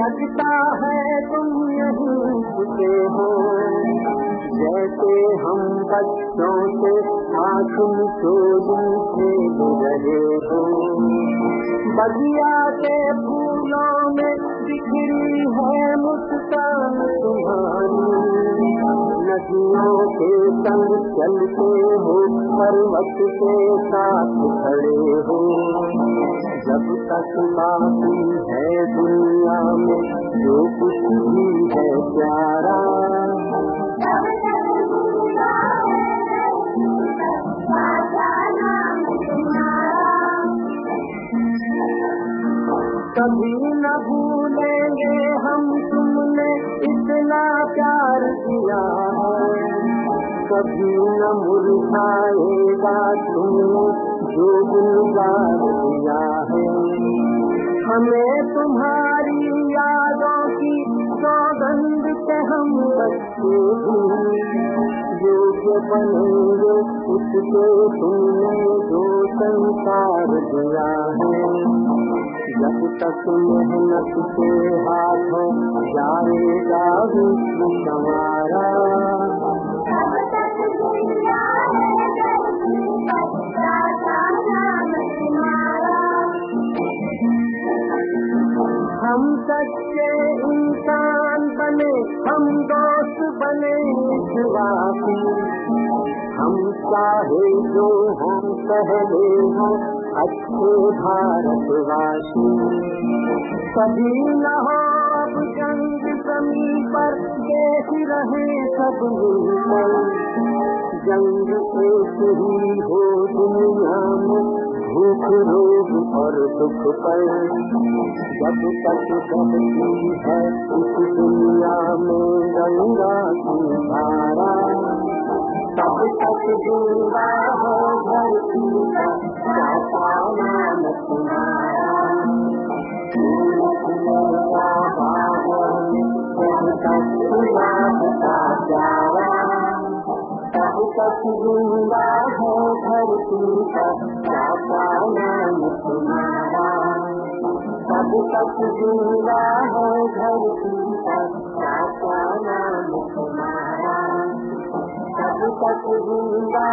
लगता है तुम यहीं छुपे हो, जैसे हम बच्चों से आँख चोरी खेल रहे हो। बगिया के फूलों में बिखरी है मुस्कान तुम्हारी, नदियों के संग चलते हो, पर्वत के साथ खड़े हो। जब तक बाकी है दुनिया में जो कुछ भी है प्यारा, कभी न भूलेंगे हम तुमने इतना प्यार दिया है, कभी न मुरझाएगा तुमने जो गुलजार दिया है। हमें तुम्हारी यादों की सौगंध के हम बच्चे जो बनेंगे उसको तुमने जो संसार दिया है। जब तक मेहनत के हाथों जाएगा विश्व हमारा, हम सच्चे इंसान बने, हम दोस्त बने विश्वासी, हम चाहे जो हम पहले हो अच्छे भारतवासी। कभी न हो अब जंग जमीन पर, देश रहे सब मिलकर, जंग एक ही हो दुनिया में, भूख रोग और दुख पर। जब तक बहती है इस दुनिया में गंगा की धारा, तब तक जिंदा है धरती का साता नाम तुम्हारा। जब तक गुलाब का प्यारा, तब तक जिंदा है धरती का साता नाम तुम्हारा। तब तक जिंदा है धरती का साता नाम तुम्हारा। तब तक जिंदा